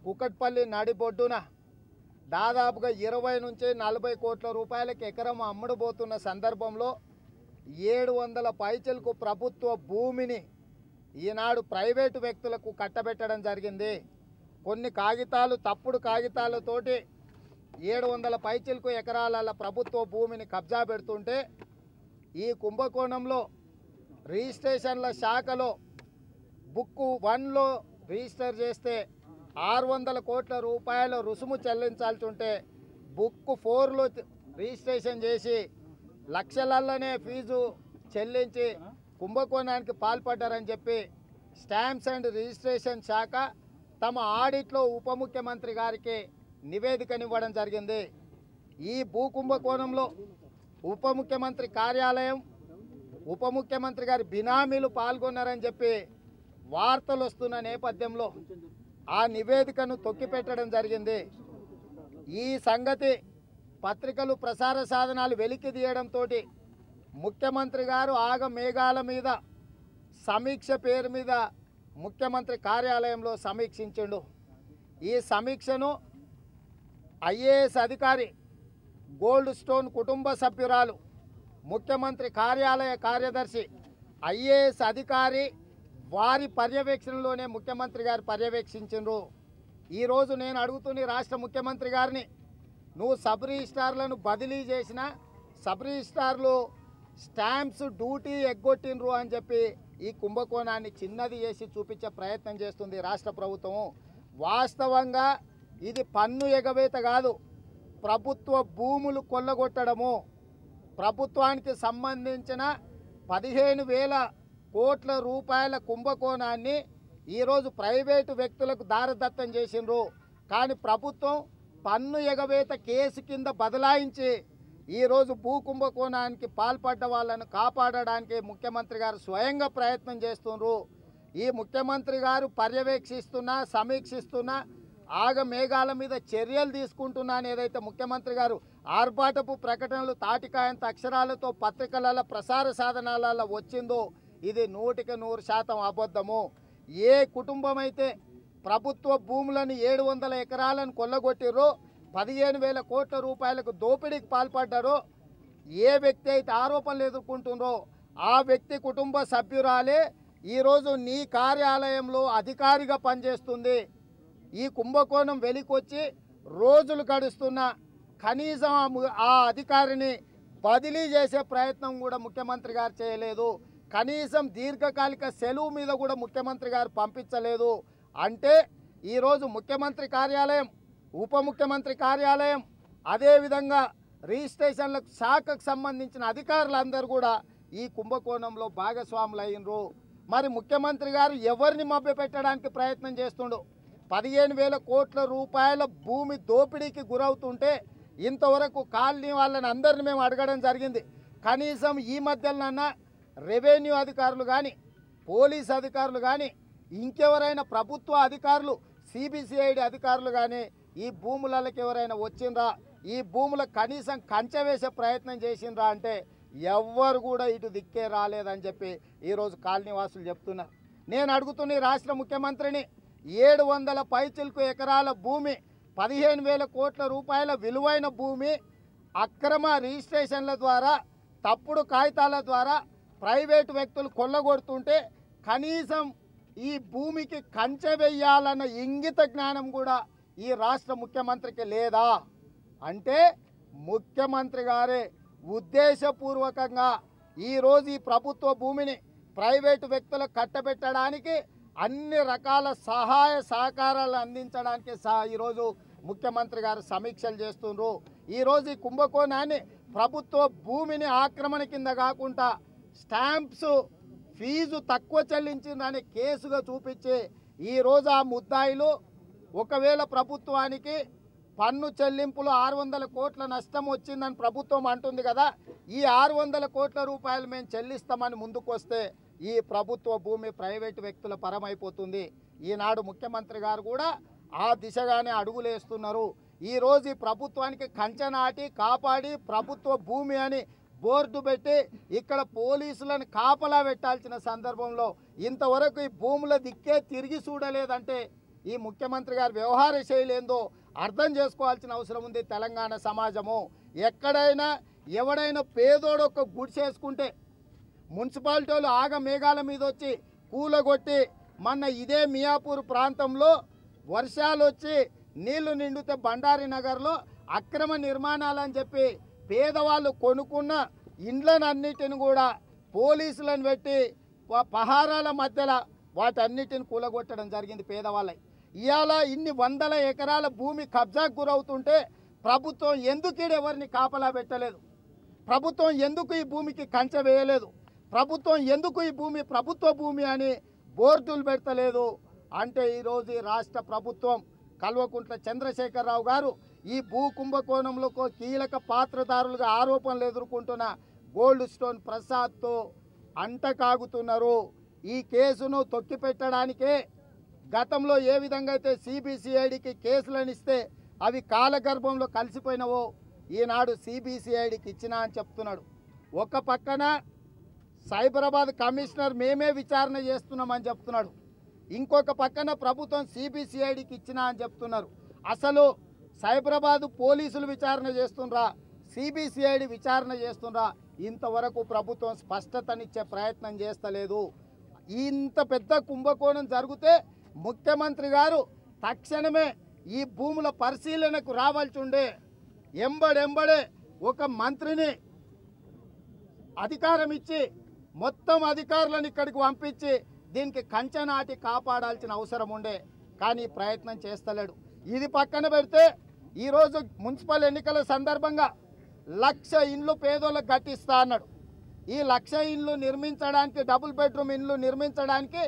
కుకట్పల్లి నడిబొడ్డున దాదాపుగా 20 నుంచి 40 కోట్ల రూపాయలకు ఎకరం అమ్ముడుపోతున్న సందర్భంలో 700 పైచలకు ప్రభుత్వ భూమిని ఈనాడు ప్రైవేటు వ్యక్తులకు కట్టబెట్టడం జరిగింది. కొన్ని కాగితాలు తప్పుడు కాగితాలతోటి 700 పైచలకు ఎకరాల ప్రభుత్వ భూమిని కబ్జా పెడుతుంటే ఈ కుంభకోణంలో రిజిస్ట్రేషన్ల శాఖలో బుక్ 1లో రిజిస్టర్ చేస్తే 600 కోట్ల రూపాయల రుసుము చెల్లించాల్సి ఉంటే బుక్ 4లో రిజిస్ట్రేషన్ చేసి లక్షలల్లనే ఫీజు చెల్లించి కుంభకోణానికి పాల్పడ్డారని చెప్పి స్టాంప్స్ అండ్ రిజిస్ట్రేషన్ శాఖ తమ ఆడిట్లో ఉప ముఖ్యమంత్రి గారికి నివేదికనివ్వడం జరిగింది. ఈ భూ కుంభకోణంలో ఉప ముఖ్యమంత్రి కార్యాలయం ఉప ముఖ్యమంత్రి గారి బినామీలు పాల్గొన్నారని చెప్పి వార్తలు వస్తున్న నేపథ్యంలో ఆ నివేదికను తొక్కిపెట్టడం జరిగింది. ఈ సంగతి పత్రికలు ప్రసార సాధనాలు వెలికి తీయడంతో ముఖ్యమంత్రి గారు ఆగ మేఘాల మీద సమీక్ష పేరు మీద ముఖ్యమంత్రి కార్యాలయంలో సమీక్షించిండు. ఈ సమీక్షను ఐఏఎస్ అధికారి గోల్డ్ స్టోన్ కుటుంబ సభ్యురాలు ముఖ్యమంత్రి కార్యాలయ కార్యదర్శి ఐఏఎస్ అధికారి వారి పర్యవేక్షణలోనే ముఖ్యమంత్రి గారు పర్యవేక్షించిండ్రు. ఈరోజు నేను అడుగుతున్న రాష్ట్ర ముఖ్యమంత్రి గారిని, నువ్వు సబ్ రిజిస్ట్రార్లను బదిలీ చేసిన సబ్ రిజిస్ట్రార్లు స్టాంప్స్ డ్యూటీ ఎగ్గొట్టిండ్రు అని చెప్పి ఈ కుంభకోణాన్ని చిన్నది చేసి చూపించే ప్రయత్నం చేస్తుంది రాష్ట్ర ప్రభుత్వం. వాస్తవంగా ఇది పన్ను ఎగవేత కాదు, ప్రభుత్వ భూములు కొల్లగొట్టడము. ప్రభుత్వానికి సంబంధించిన 15,000 కోట్ల రూపాయల కుంభకోణాన్ని ఈరోజు ప్రైవేటు వ్యక్తులకు దారదత్తం చేసిండ్రు. కానీ ప్రభుత్వం పన్ను ఎగవేత కేసు కింద బదలాయించి ఈరోజు భూ కుంభకోణానికి పాల్పడ్డ వాళ్ళను కాపాడడానికి ముఖ్యమంత్రి గారు స్వయంగా ప్రయత్నం చేస్తున్నారు. ఈ ముఖ్యమంత్రి గారు పర్యవేక్షిస్తున్నా సమీక్షిస్తున్నా ఆగ మేఘాల మీద చర్యలు తీసుకుంటున్నా అని ఏదైతే ముఖ్యమంత్రి గారు ఆర్భాటపు ప్రకటనలు తాటికాయంత అక్షరాలతో పత్రికల ప్రసార సాధనాలలో వచ్చిందో ఇది 100% అబద్ధము. ఏ కుటుంబం అయితే ప్రభుత్వ భూములను 700 ఎకరాలను కొల్లగొట్టిరో 15,000 కోట్ల రూపాయలకు దోపిడీకి పాల్పడ్డారో, ఏ వ్యక్తి అయితే ఆరోపణలు ఎదుర్కొంటుందో ఆ వ్యక్తి కుటుంబ సభ్యురాలే ఈరోజు నీ కార్యాలయంలో అధికారిగా పనిచేస్తుంది. ఈ కుంభకోణం వెలికొచ్చి రోజులు గడుస్తున్నా కనీసం ఆ అధికారిని బదిలీ చేసే ప్రయత్నం కూడా ముఖ్యమంత్రి గారు చేయలేదు. కనీసం దీర్ఘకాలిక సెలవు మీద కూడా ముఖ్యమంత్రి గారు పంపించలేదు. అంటే ఈరోజు ముఖ్యమంత్రి కార్యాలయం ఉప ముఖ్యమంత్రి కార్యాలయం అదేవిధంగా రిజిస్ట్రేషన్ల శాఖకు సంబంధించిన అధికారులందరూ కూడా ఈ కుంభకోణంలో భాగస్వాములు అయినరు. మరి ముఖ్యమంత్రి గారు ఎవరిని మభ్యపెట్టడానికి ప్రయత్నం చేస్తుండో 15,000 కోట్ల రూపాయల భూమి దోపిడీకి గురవుతుంటే ఇంతవరకు కాలనీ వాళ్ళని అందరిని మేము అడగడం జరిగింది. కనీసం ఈ మధ్యలోనన్నా రెవెన్యూ అధికారులు కానీ పోలీస్ అధికారులు కానీ ఇంకెవరైనా ప్రభుత్వ అధికారులు సిబిసిఐడి అధికారులు కానీ ఈ భూములకి ఎవరైనా వచ్చిండ్రా, ఈ భూముల కనీసం కంచె వేసే ప్రయత్నం చేసిండ్రా అంటే ఎవ్వరు కూడా ఇటు దిక్కే రాలేదని చెప్పి ఈరోజు కాలనీ వాసులు చెప్తున్నారు. నేను అడుగుతున్న రాష్ట్ర ముఖ్యమంత్రిని, 700 పైచిలకు ఎకరాల భూమి 15,000 కోట్ల రూపాయల విలువైన భూమి అక్రమ రిజిస్ట్రేషన్ల ద్వారా తప్పుడు కాగితాల ద్వారా ప్రైవేటు వ్యక్తులు కొల్లగొడుతుంటే కనీసం ఈ భూమికి కంచె వేయాలన్న ఇంగిత జ్ఞానం కూడా ఈ రాష్ట్ర ముఖ్యమంత్రికి లేదా? అంటే ముఖ్యమంత్రి గారే ఉద్దేశపూర్వకంగా ఈరోజు ఈ ప్రభుత్వ భూమిని ప్రైవేటు వ్యక్తులకు కట్టబెట్టడానికి అన్ని రకాల సహాయ సహకారాలు అందించడానికి ఈరోజు ముఖ్యమంత్రి గారు సమీక్షలు చేస్తున్నారు. ఈరోజు ఈ కుంభకోణాన్ని ప్రభుత్వ భూమిని ఆక్రమణ కింద కాకుండా స్టాంప్స్ ఫీజు తక్కువ చెల్లించిందని కేసుగా చూపించి ఈరోజు ఆ ముద్దాయిలు ఒకవేళ ప్రభుత్వానికి పన్ను చెల్లింపులు 600 కోట్ల నష్టం వచ్చిందని ప్రభుత్వం అంటుంది కదా, ఈ 600 కోట్ల రూపాయలు మేము చెల్లిస్తామని ముందుకొస్తే ఈ ప్రభుత్వ భూమి ప్రైవేటు వ్యక్తుల పరమైపోతుంది. ఈనాడు ముఖ్యమంత్రి గారు కూడా ఆ దిశగానే అడుగులేస్తున్నారు. ఈరోజు ఈ ప్రభుత్వానికి కంచె నాటి కాపాడి ప్రభుత్వ భూమి అని బోర్డు పెట్టి ఇక్కడ పోలీసులను కాపలా పెట్టాల్సిన సందర్భంలో ఇంతవరకు ఈ భూముల దిక్కే తిరిగి చూడలేదంటే ఈ ముఖ్యమంత్రి గారి వ్యవహార శైలి ఏందో అర్థం చేసుకోవాల్సిన అవసరం ఉంది తెలంగాణ సమాజము. ఎక్కడైనా ఎవడైనా పేదోడు ఒక గుడిసేసుకుంటే మున్సిపాలిటీ వాళ్ళు ఆగ మేఘాల మీద వచ్చి కూలగొట్టి మొన్న ఇదే మియాపూర్ ప్రాంతంలో వర్షాలు వచ్చి నీళ్లు నిండితే బండారి నగర్లో అక్రమ నిర్మాణాలని చెప్పి పేదవాళ్ళు కొనుక్కున్న ఇండ్లనన్నిటిని కూడా పోలీసులను పెట్టి పహారాల మధ్యలో వాటన్నిటిని కూలగొట్టడం జరిగింది పేదవాళ్ళకి. ఇవాళ ఇన్ని వందల ఎకరాల భూమి కబ్జాకు గురవుతుంటే ప్రభుత్వం ఎందుకు ఎవరిని కాపలా పెట్టలేదు? ప్రభుత్వం ఎందుకు ఈ భూమికి కంచె వేయలేదు? ప్రభుత్వం ఎందుకు ఈ భూమి ప్రభుత్వ భూమి అని బోర్డులు పెట్టలేదు? అంటే ఈరోజు ఈ రాష్ట్ర ప్రభుత్వం కల్వకుంట్ల చంద్రశేఖరరావు గారు ఈ భూ కుంభకోణంలో కీలక పాత్రధారులుగా ఆరోపణలు ఎదుర్కొంటున్న గోల్డ్ స్టోన్ ప్రసాద్తో అంటకాగుతున్నారు. ఈ కేసును తొక్కిపెట్టడానికే గతంలో ఏ విధంగా అయితే సిబిసిఐడికి కేసులను ఇస్తే అవి కాలగర్భంలో కలిసిపోయినవో ఈనాడు సిబిసిఐడికి ఇచ్చినా అని చెప్తున్నాడు. ఒక పక్కన సైబరాబాద్ కమిషనర్ మేమే విచారణ చేస్తున్నామని చెప్తున్నాడు. ఇంకొక పక్కన ప్రభుత్వం సిబిసిఐడికి ఇచ్చినా అని చెప్తున్నారు. అసలు సైబరాబాద్ పోలీసులు విచారణ చేస్తుండ్రా, సిబిసిఐడి విచారణ చేస్తుండ్రా? ఇంతవరకు ప్రభుత్వం స్పష్టతనిచ్చే ప్రయత్నం చేస్తలేదు. ఇంత పెద్ద కుంభకోణం జరిగితే ముఖ్యమంత్రి గారు తక్షణమే ఈ భూముల పరిశీలనకు రావాల్సి ఉండే. ఎంబడెంబడే ఒక మంత్రిని అధికారం ఇచ్చి మొత్తం అధికారులను ఇక్కడికి పంపించి దీనికి కంచె నాటి కాపాడాల్సిన అవసరం ఉండే. కానీ ప్రయత్నం చేస్తలేడు. ఇది పక్కన పెడితే ఈరోజు మున్సిపల్ ఎన్నికల సందర్భంగా 1,00,000 ఇండ్లు పేదోళ్ళకు కట్టిస్తా అన్నాడు. ఈ 1,00,000 ఇండ్లు నిర్మించడానికి, డబుల్ బెడ్రూమ్ ఇండ్లు నిర్మించడానికి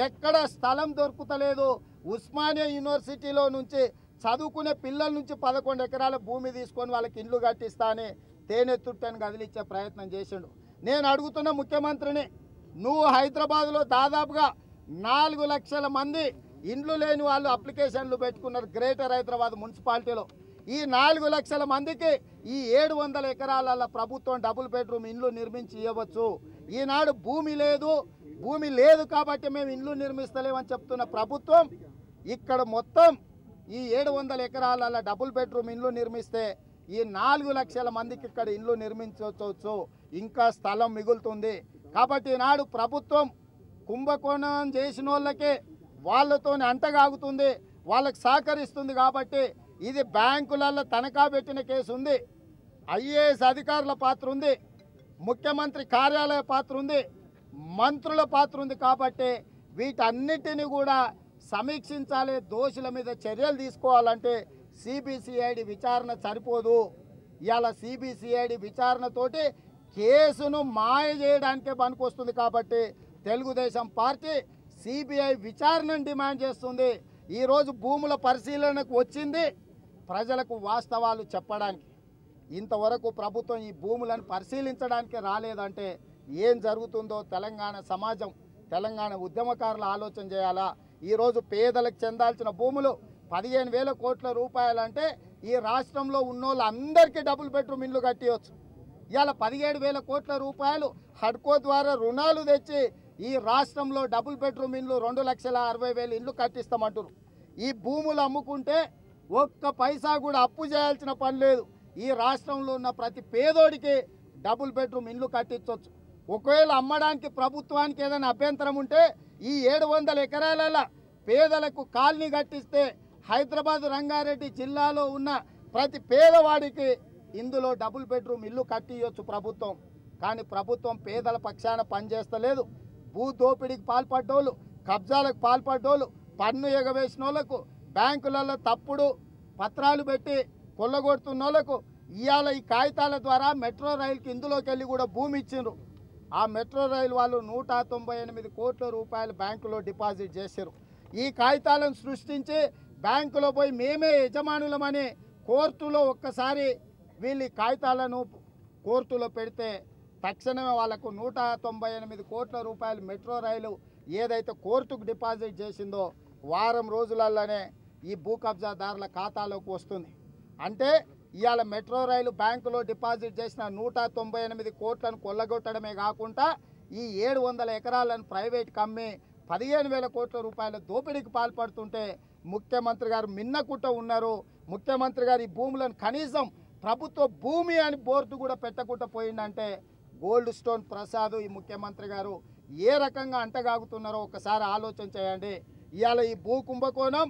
ఎక్కడ స్థలం దొరుకుతలేదు. ఉస్మానియా యూనివర్సిటీలో నుంచి చదువుకునే పిల్లల నుంచి 11 ఎకరాల భూమి తీసుకొని వాళ్ళకి ఇండ్లు కట్టిస్తా అని తేనెతుట్టని కదిలిచ్చే ప్రయత్నం చేసిండు. నేను అడుగుతున్న ముఖ్యమంత్రిని, నువ్వు హైదరాబాద్లో దాదాపుగా 4 లక్షల మంది ఇండ్లు లేని వాళ్ళు అప్లికేషన్లు పెట్టుకున్నారు గ్రేటర్ హైదరాబాద్ మున్సిపాలిటీలో. ఈ 4 లక్షల మందికి ఈ 700 ఎకరాల ప్రభుత్వం డబుల్ బెడ్రూమ్ ఇండ్లు నిర్మించి ఇవ్వవచ్చు. ఈనాడు భూమి లేదు కాబట్టి మేము ఇండ్లు నిర్మిస్తలేమని చెప్తున్న ప్రభుత్వం ఇక్కడ మొత్తం ఈ 700 ఎకరాల డబుల్ బెడ్రూమ్ ఇండ్లు నిర్మిస్తే ఈ 4 లక్షల మందికి ఇక్కడ ఇండ్లు నిర్మించవచ్చు. ఇంకా స్థలం మిగులుతుంది. కాబట్టి ఈనాడు ప్రభుత్వం కుంభకోణం చేసిన వాళ్ళకే వాళ్ళతో అంటగాగుతుంది, వాళ్ళకి సహకరిస్తుంది. కాబట్టి ఇది బ్యాంకులలో తనఖా పెట్టిన కేసు ఉంది, ఐఏఎస్ అధికారుల పాత్ర ఉంది, ముఖ్యమంత్రి కార్యాలయ పాత్ర ఉంది, మంత్రుల పాత్ర ఉంది. కాబట్టి వీటన్నిటిని కూడా సమీక్షించాలి. దోషుల మీద చర్యలు తీసుకోవాలంటే సిబిసిఐడి విచారణ సరిపోదు. ఇవాళ సిబిసిఐడి విచారణతోటి కేసును మాయ చేయడానికే పనికొస్తుంది. కాబట్టి తెలుగుదేశం పార్టీ సిబిఐ విచారణను డిమాండ్ చేస్తుంది. ఈరోజు భూముల పరిశీలనకు వచ్చింది ప్రజలకు వాస్తవాలు చెప్పడానికి. ఇంతవరకు ప్రభుత్వం ఈ భూములను పరిశీలించడానికి రాలేదంటే ఏం జరుగుతుందో తెలంగాణ సమాజం, తెలంగాణ ఉద్యమకారులు ఆలోచన చేయాలా. ఈరోజు పేదలకు చెందాల్సిన భూములు 15,000 కోట్ల రూపాయలంటే ఈ రాష్ట్రంలో ఉన్నోళ్ళు అందరికీ డబుల్ బెడ్రూమ్ ఇండ్లు కట్టియచ్చు. ఇవాళ 17,000 కోట్ల రూపాయలు హడ్కో ద్వారా రుణాలు తెచ్చి ఈ రాష్ట్రంలో డబుల్ బెడ్రూమ్ ఇండ్లు 2,60,000 ఇండ్లు కట్టిస్తామంటారు. ఈ భూములు అమ్ముకుంటే ఒక్క పైసా కూడా అప్పు చేయాల్సిన పని లేదు. ఈ రాష్ట్రంలో ఉన్న ప్రతి పేదోడికి డబుల్ బెడ్రూమ్ ఇండ్లు కట్టించవచ్చు. ఒకవేళ అమ్మడానికి ప్రభుత్వానికి ఏదైనా అభ్యంతరం ఉంటే ఈ 700 ఎకరాల పేదలకు కాలనీ కట్టిస్తే హైదరాబాద్ రంగారెడ్డి జిల్లాలో ఉన్న ప్రతి పేదవాడికి ఇందులో డబుల్ బెడ్రూమ్ ఇల్లు కట్టియొచ్చు ప్రభుత్వం. కానీ ప్రభుత్వం పేదల పక్షాన పనిచేస్తలేదు. భూ దోపిడీకి పాల్పడ్డోళ్ళు, కబ్జాలకు పాల్పడ్డోళ్ళు, పన్ను ఎగవేసిన వాళ్ళకు, బ్యాంకులలో తప్పుడు పత్రాలు పెట్టి కొల్లగొడుతున్న వాళ్ళకు ఇవాళ ఈ కాగితాల ద్వారా మెట్రో రైలుకి ఇందులోకి వెళ్ళి కూడా భూమి ఇచ్చిండ్రు. ఆ మెట్రో రైలు వాళ్ళు 198 కోట్ల రూపాయలు బ్యాంకులో డిపాజిట్ చేశారు. ఈ కాగితాలను సృష్టించి బ్యాంకులో పోయి మేమే యజమానులమని కోర్టులో ఒక్కసారి వీళ్ళు ఈ కాగితాలను కోర్టులో పెడితే తక్షణమే వాళ్లకు 198 కోట్ల రూపాయలు మెట్రో రైలు ఏదైతే కోర్టుకు డిపాజిట్ చేసిందో వారం రోజులలోనే ఈ భూ కబ్జాదారుల ఖాతాలోకి వస్తుంది. అంటే ఇవాళ మెట్రో రైలు బ్యాంకులో డిపాజిట్ చేసిన 198 కోట్లను కొల్లగొట్టడమే కాకుండా ఈ 700 ఎకరాలను ప్రైవేట్కి అమ్మి 15,000 కోట్ల రూపాయల దోపిడీకి పాల్పడుతుంటే ముఖ్యమంత్రి గారు మిన్నకుట్ట ఉన్నారు. ముఖ్యమంత్రి గారు ఈ భూములను కనీసం ప్రభుత్వ భూమి అని బోర్డు కూడా పెట్టకుండా పోయిందంటే గోల్డ్ స్టోన్ ప్రసాద్ ఈ ముఖ్యమంత్రి గారు ఏ రకంగా అంటగాగుతున్నారో ఒకసారి ఆలోచన చేయండి. ఇవాళ ఈ భూ కుంభకోణం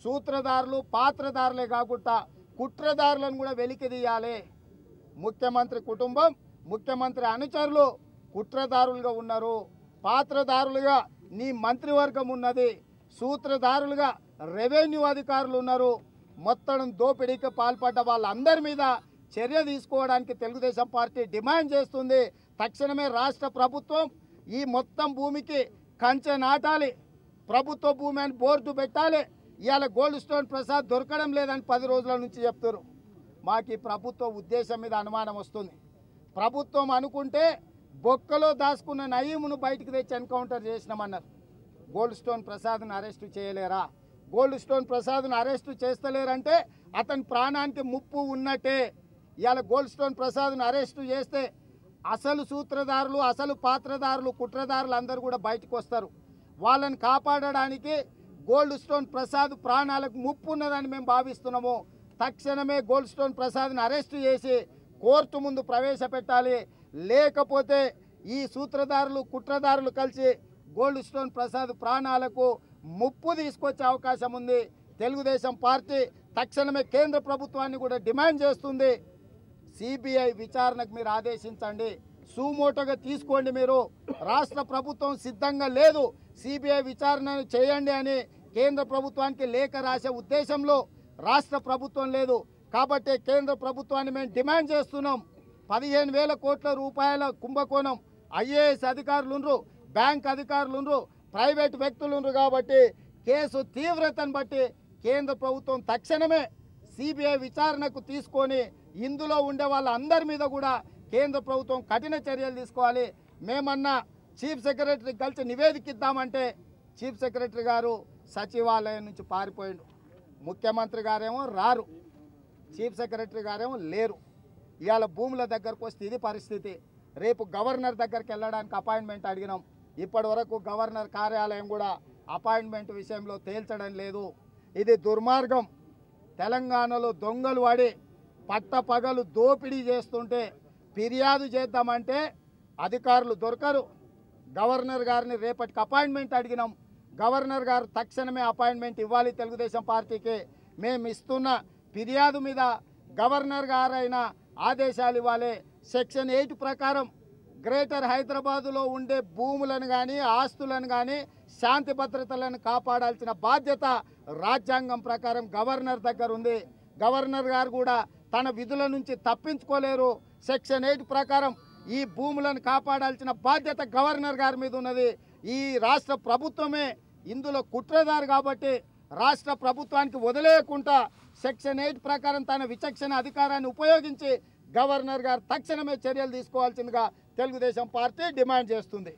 సూత్రధారులు పాత్రధారులే కాకుండా కుట్రదారులను కూడా వెలికి తీయాలి. ముఖ్యమంత్రి కుటుంబం ముఖ్యమంత్రి అనుచరులు కుట్రదారులుగా ఉన్నారు, పాత్రధారులుగా నీ మంత్రివర్గం ఉన్నది, సూత్రధారులుగా రెవెన్యూ అధికారులు ఉన్నారు. మొత్తం దోపిడీకి పాల్పడ్డ వాళ్ళందరి మీద చర్య తీసుకోవడానికి తెలుగుదేశం పార్టీ డిమాండ్ చేస్తుంది. తక్షణమే రాష్ట్ర ప్రభుత్వం ఈ మొత్తం భూమికి కంచె నాటాలి, ప్రభుత్వ భూమి అని బోర్డు పెట్టాలి. ఇవాళ గోల్డ్ స్టోన్ ప్రసాద్ దొరకడం లేదని 10 రోజుల నుంచి చెప్తారు. మాకు ఈ ప్రభుత్వ ఉద్దేశం మీద అనుమానం వస్తుంది. ప్రభుత్వం అనుకుంటే బొక్కలో దాచుకున్న నయీమును బయటికి తెచ్చి ఎన్కౌంటర్ చేసినామన్నారు. గోల్డ్ స్టోన్ ప్రసాద్ను అరెస్టు చేయలేరా? గోల్డ్ స్టోన్ ప్రసాద్ను అరెస్టు చేస్తలేరంటే అతని ప్రాణానికి ముప్పు ఉన్నట్టే. ఇవాళ గోల్డ్ స్టోన్ ప్రసాద్ను అరెస్టు చేస్తే అసలు సూత్రధారులు అసలు పాత్రధారులు కుట్రదారులు అందరూ కూడా బయటకు వస్తారు. వాళ్ళని కాపాడడానికి గోల్డ్ స్టోన్ ప్రసాద్ ప్రాణాలకు ముప్పు ఉన్నదని మేము భావిస్తున్నాము. తక్షణమే గోల్డ్ స్టోన్ ప్రసాద్ని అరెస్టు చేసి కోర్టు ముందు ప్రవేశపెట్టాలి. లేకపోతే ఈ సూత్రధారులు కుట్రదారులు కలిసి గోల్డ్ స్టోన్ ప్రసాద్ ప్రాణాలకు ముప్పు తీసుకొచ్చే అవకాశం ఉంది. తెలుగుదేశం పార్టీ తక్షణమే కేంద్ర ప్రభుత్వాన్ని కూడా డిమాండ్ చేస్తుంది. సిబిఐ విచారణకు మీరు ఆదేశించండి, సుమోటోగా తీసుకోండి. మీరు రాష్ట్ర ప్రభుత్వం సిద్ధంగా లేదు, సిబిఐ విచారణను చేయండి అని కేంద్ర ప్రభుత్వానికి లేఖ రాసే ఉద్దేశంలో రాష్ట్ర ప్రభుత్వం లేదు. కాబట్టి కేంద్ర ప్రభుత్వాన్ని మేము డిమాండ్ చేస్తున్నాం. 15,000 కోట్ల రూపాయల కుంభకోణం ఐఏఎస్ అధికారులు, బ్యాంక్ అధికారులు, ప్రైవేట్ వ్యక్తులు కాబట్టి కేసు తీవ్రతను బట్టి కేంద్ర ప్రభుత్వం తక్షణమే సిబిఐ విచారణకు తీసుకొని ఇందులో ఉండే వాళ్ళందరి మీద కూడా కేంద్ర ప్రభుత్వం కఠిన చర్యలు తీసుకోవాలి. మేమన్నా చీఫ్ సెక్రటరీకి కలిసి నివేదిక ఇద్దామంటే చీఫ్ సెక్రటరీ గారు సచివాలయం నుంచి పారిపోయిండు. ముఖ్యమంత్రి గారేమో రారు, చీఫ్ సెక్రటరీ గారేమో లేరు. ఇవాళ భూముల దగ్గరకు వస్తే ఇది పరిస్థితి. రేపు గవర్నర్ దగ్గరికి వెళ్ళడానికి అపాయింట్మెంట్ అడిగినాం. ఇప్పటి వరకు గవర్నర్ కార్యాలయం కూడా అపాయింట్మెంట్ విషయంలో తేల్చడం లేదు. ఇది దుర్మార్గం. తెలంగాణలో దొంగలు వాడి పట్టపగలు దోపిడీ చేస్తుంటే ఫిర్యాదు చేద్దామంటే అధికారులు దొరకరు. గవర్నర్ గారిని రేపటికి అపాయింట్మెంట్ అడిగినాం. గవర్నర్ గారు తక్షణమే అపాయింట్మెంట్ ఇవ్వాలి తెలుగుదేశం పార్టీకి. మేము ఇస్తున్న ఫిర్యాదు మీద గవర్నర్ గారైనా ఆదేశాలు ఇవ్వాలి. సెక్షన్ 8 ప్రకారం గ్రేటర్ హైదరాబాదులో ఉండే భూములను కానీ ఆస్తులను కానీ శాంతి భద్రతలను కాపాడాల్సిన బాధ్యత రాజ్యాంగం ప్రకారం గవర్నర్ దగ్గర ఉంది. గవర్నర్ గారు కూడా తన విధుల నుంచి తప్పించుకోలేరు. సెక్షన్ 8 ప్రకారం ఈ భూములను కాపాడాల్సిన బాధ్యత గవర్నర్ గారి మీద ఉన్నది. ఈ రాష్ట్ర ప్రభుత్వమే ఇందులో కుట్రదారు కాబట్టి రాష్ట్ర ప్రభుత్వానికి వదిలేయకుండా సెక్షన్ 8 ప్రకారం తన విచక్షణ అధికారాన్ని ఉపయోగించి గవర్నర్ గారు తక్షణమే చర్యలు తీసుకోవాల్సిందిగా తెలుగుదేశం పార్టీ డిమాండ్ చేస్తుంది.